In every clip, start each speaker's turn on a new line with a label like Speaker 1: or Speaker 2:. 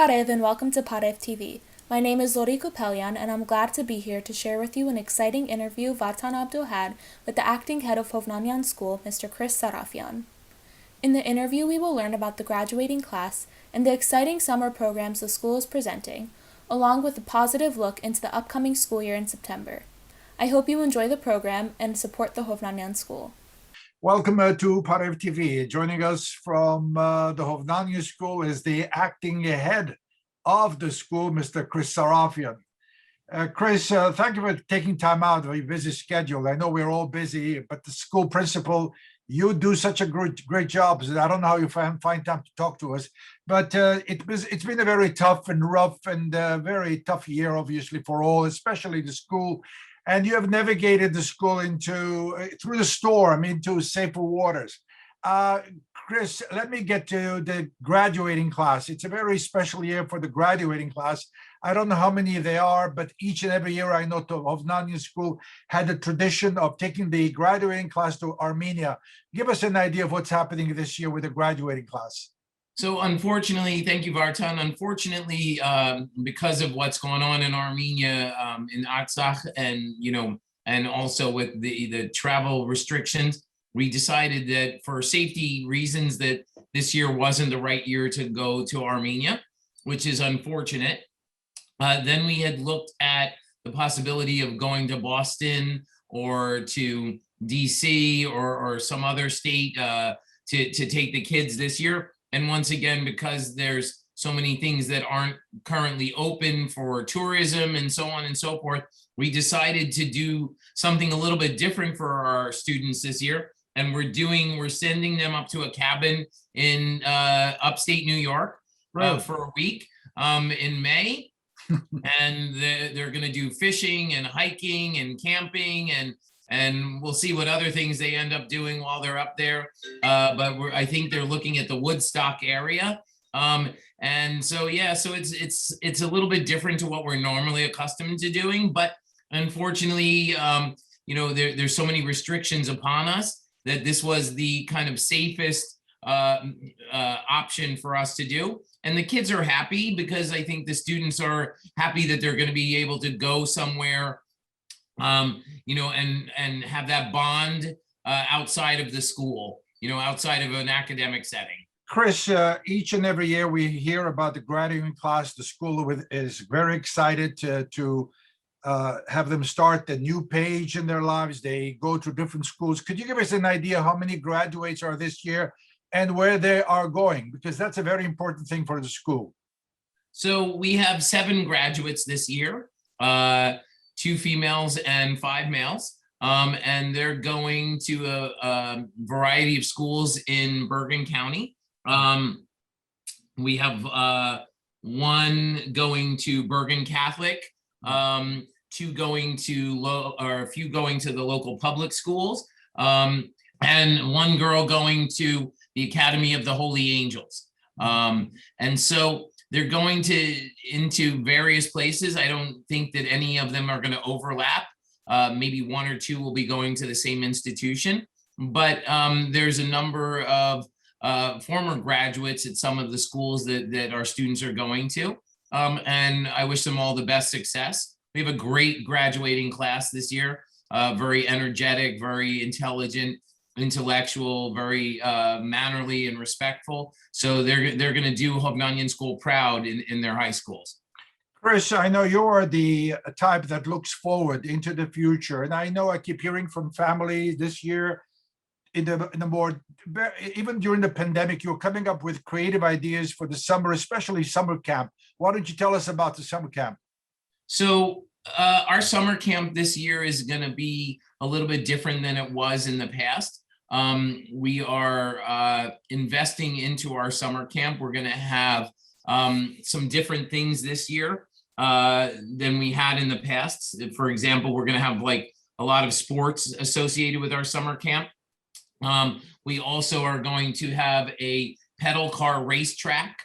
Speaker 1: Parev and welcome to Parev TV. My name is Lori Kupelian and I'm glad to be here to share with you an exciting interview Vatan Abdul had with the acting head of Hovnanian School, Mr. Chris Sarafian. In the interview, we will learn about the graduating class and the exciting summer programs the school is presenting, along with a positive look into the upcoming school year in September. I hope you enjoy the program and support the Hovnanian School.
Speaker 2: Welcome to Parev TV. Joining us from the Hovnanian School is the acting head of the school, Mr. Chris Sarafian. Chris, thank you for taking time out of your busy schedule. I know we're all busy, but the school principal, you do such a great job. I don't know how you find time to talk to us, but it's been a very tough and rough and very tough year, obviously, for all, especially the school. And you have navigated the school through the storm into safer waters. Chris, let me get to the graduating class. It's a very special year for the graduating class. I don't know how many they are, but each and every year I know the Hovnanian School had a tradition of taking the graduating class to Armenia. Give us an idea of what's happening this year with the graduating class.
Speaker 3: So unfortunately, thank you, Vartan. Unfortunately, because of what's going on in Armenia, in Artsakh, and also with the travel restrictions, we decided that for safety reasons that this year wasn't the right year to go to Armenia, which is unfortunate. Then we had looked at the possibility of going to Boston or to DC or some other state to take the kids this year. And once again, because there's so many things that aren't currently open for tourism and so on and so forth, we decided to do something a little bit different for our students this year. And we're sending them up to a cabin in upstate New York for a week in May. And they're going to do fishing and hiking and camping and we'll see what other things they end up doing while they're up there. But I think they're looking at the Woodstock area. And so, yeah, so it's a little bit different to what we're normally accustomed to doing. But unfortunately, there's so many restrictions upon us that this was the kind of safest option for us to do. And the kids are happy because I think the students are happy that they're going to be able to go somewhere and have that bond outside of the school, outside of an academic setting.
Speaker 2: Chris, each and every year we hear about the graduating class. The school is very excited to have them start a new page in their lives. They go to different schools. Could you give us an idea how many graduates are this year and where they are going? Because that's a very important thing for the school.
Speaker 3: So we have 7 graduates this year. 2 females and 5 males, and they're going to a variety of schools in Bergen County. We have 1 going to Bergen Catholic, 2 going to a few going to the local public schools, and 1 girl going to the Academy of the Holy Angels. And so they're going into various places. I don't think that any of them are going to overlap. Maybe 1 or 2 will be going to the same institution, but there's a number of former graduates at some of the schools that our students are going to. And I wish them all the best success. We have a great graduating class this year, very energetic, very intelligent, intellectual, very mannerly and respectful. So they're going to do Hovnanian School proud in their high schools.
Speaker 2: Chris, I know you're the type that looks forward into the future. And I know I keep hearing from families this year in the more, even during the pandemic, you're coming up with creative ideas for the summer, especially summer camp. Why don't you tell us about the summer camp?
Speaker 3: So our summer camp this year is going to be a little bit different than it was in the past. We are investing into our summer camp. We're going to have some different things this year than we had in the past. For example, we're going to have like a lot of sports associated with our summer camp. We also are going to have a pedal car racetrack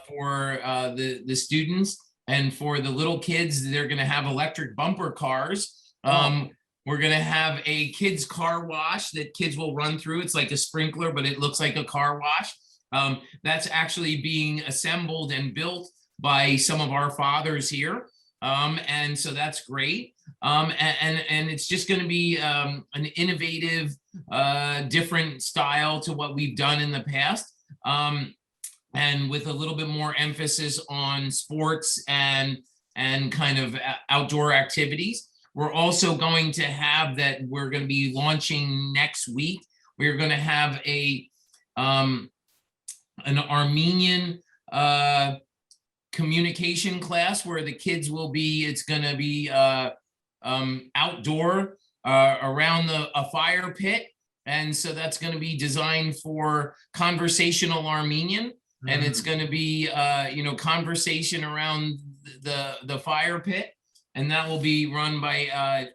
Speaker 3: for the students, and for the little kids, they're going to have electric bumper cars. We're going to have a kids car wash that kids will run through. It's like a sprinkler, but it looks like a car wash. That's actually being assembled and built by some of our fathers here. And so that's great. And it's just going to be an innovative, different style to what we've done in the past. And with a little bit more emphasis on sports and kind of outdoor activities. We're also going to have that we're going to be launching next week. We're going to have an Armenian communication class where the kids will be, it's going to be outdoor around a fire pit. And so that's going to be designed for conversational Armenian. And it's going to be, conversation around the fire pit. And that will be run by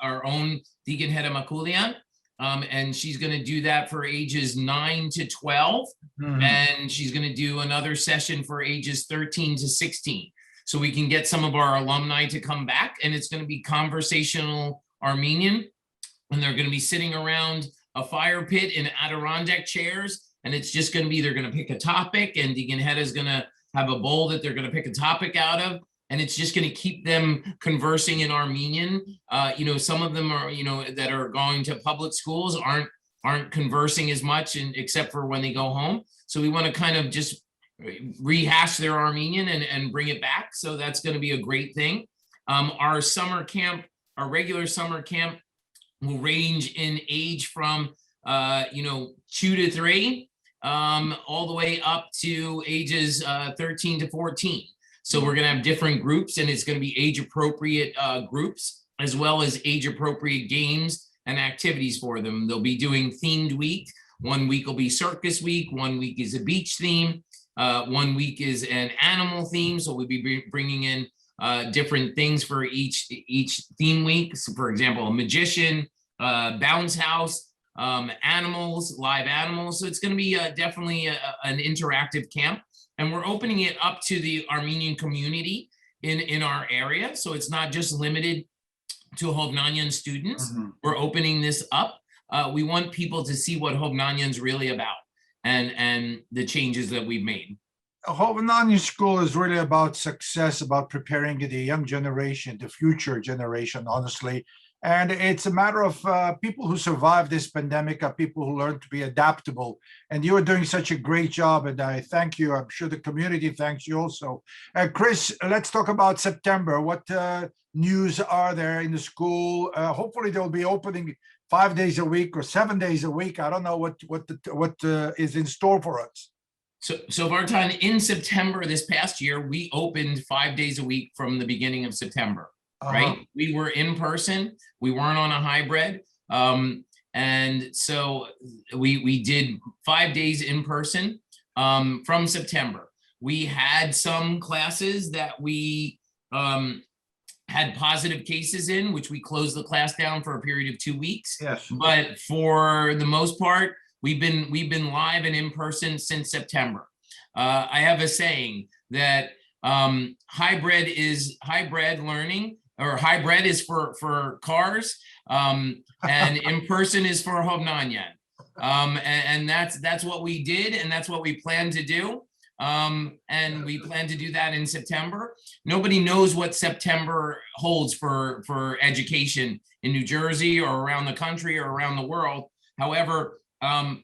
Speaker 3: our own Deacon Hedda Makulian. And she's going to do that for ages 9 to 12. And she's going to do another session for ages 13 to 16. So we can get some of our alumni to come back. And it's going to be conversational Armenian. And they're going to be sitting around a fire pit in Adirondack chairs. And it's just going to be, they're going to pick a topic, and Deacon Hedda is going to have a bowl that they're going to pick a topic out of. And it's just going to keep them conversing in Armenian. Some of them are, that are going to public schools aren't conversing as much, except for when they go home. So we want to kind of just rehash their Armenian and bring it back. So that's going to be a great thing. Our summer camp, our regular summer camp will range in age from 2 to 3. All the way up to ages 13 to 14. So we're going to have different groups, and it's going to be age appropriate groups, as well as age appropriate games and activities for them. They'll be doing themed week. 1 week will be circus week. 1 week is a beach theme. 1 week is an animal theme. So we'll be bringing in different things for each theme week. So for example, a magician, bounce house, animals, live animals. So it's going to be definitely an interactive camp, and we're opening it up to the Armenian community in our area. So it's not just limited to Hovnanian students. We're opening this up. We want people to see what Hovnanian's really about and the changes that we've made.
Speaker 2: Hovnanian school is really about success, about preparing the young generation, the future generation, honestly. And it's a matter of people who survive this pandemic are people who learn to be adaptable. And you are doing such a great job, and I thank you. I'm sure the community thanks you also. Chris, let's talk about September. What news are there in the school? Hopefully they'll be opening 5 days a week or 7 days a week. I don't know what is in store for us.
Speaker 3: So Vartan, in September this past year, we opened 5 days a week from the beginning of September. Right? We were in person. We weren't on a hybrid. And so we did 5 days in person from September. We had some classes that we had positive cases in, which we closed the class down for a period of 2 weeks.
Speaker 2: Yes.
Speaker 3: But for the most part, we've been live and in person since September. I have a saying that hybrid learning, or hybrid is for cars, and in person is for Hovnanian. And that's what we did, and that's what we plan to do. And we plan to do that in September. Nobody knows what September holds for education in New Jersey or around the country or around the world. However,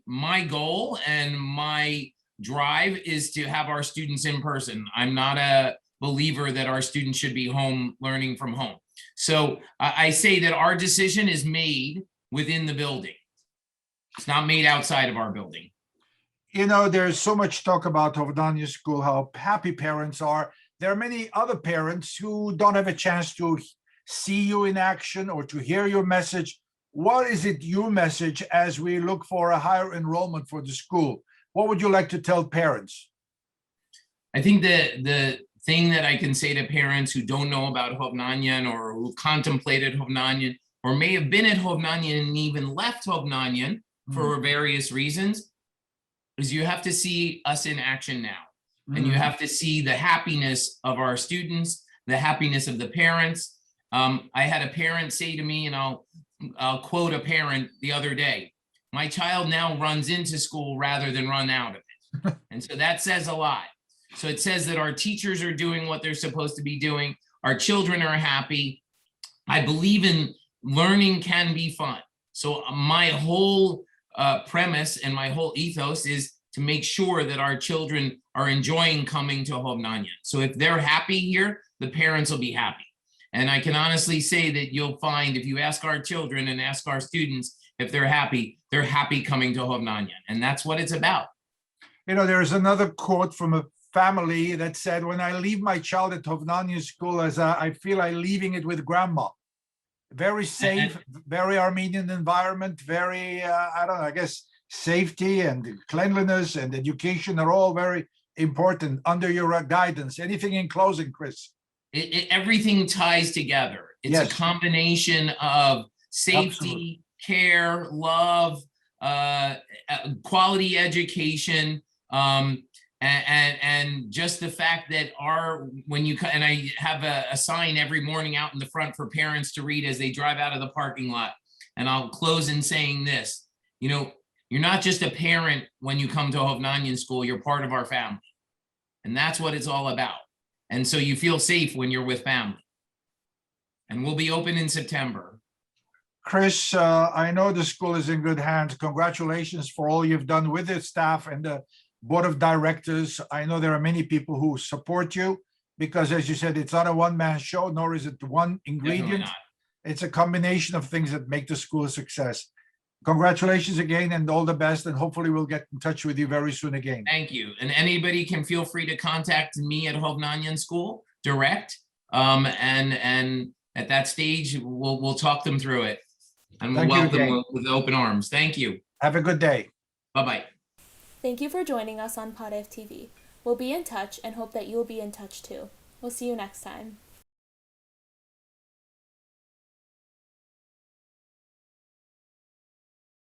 Speaker 3: my goal and my drive is to have our students in person. I'm not a believer that our students should be home learning from home. So I say that our decision is made within the building. It's not made outside of our building.
Speaker 2: There's so much talk about Hovnanian School, how happy parents are. There are many other parents who don't have a chance to see you in action or to hear your message. What is your message as we look for a higher enrollment for the school? What would you like to tell parents?
Speaker 3: I think that the thing that I can say to parents who don't know about Hovnanian or who contemplated Hovnanian or may have been at Hovnanian and even left Hovnanian for various reasons is you have to see us in action now. And you have to see the happiness of our students, the happiness of the parents. I had a parent say to me, and I'll quote a parent the other day, "My child now runs into school rather than run out of it." And so that says a lot. So it says that our teachers are doing what they're supposed to be doing. Our children are happy. I believe in learning can be fun. So my whole premise and my whole ethos is to make sure that our children are enjoying coming to Hovnanian. So if they're happy here, the parents will be happy. And I can honestly say that you'll find if you ask our children and ask our students if they're happy coming to Hovnanian. And that's what it's about.
Speaker 2: You know, there's another quote from a family that said, when I leave my child at Hovnanian school, I feel I'm leaving it with grandma. Very safe, very Armenian environment, very, I don't know, I guess safety and cleanliness and education are all very important under your guidance. Anything in closing, Chris?
Speaker 3: Everything ties together. It's
Speaker 2: Yes.
Speaker 3: a combination of safety,
Speaker 2: Absolutely.
Speaker 3: care, love, quality education, and just the fact that when you and I have a sign every morning out in the front for parents to read as they drive out of the parking lot. And I'll close in saying this, you know, you're not just a parent when you come to Hovnanian school, you're part of our family. And that's what it's all about. And so you feel safe when you're with family. And we'll be open in September.
Speaker 2: Chris, I know the school is in good hands. Congratulations for all you've done with the staff and the board of directors. I know there are many people who support you because, as you said, it's not a one-man show, nor is it one ingredient. It's a combination of things that make the school a success. Congratulations again and all the best. And hopefully we'll get in touch with you very soon again.
Speaker 3: Thank you. And anybody can feel free to contact me at Hovnanian School direct. And at that stage, we'll talk them through it. And we'll welcome them with open arms. Thank you.
Speaker 2: Have a good day.
Speaker 3: Bye-bye.
Speaker 1: Thank you for joining us on Parev TV. We'll be in touch and hope that you'll be in touch too. We'll see you next time.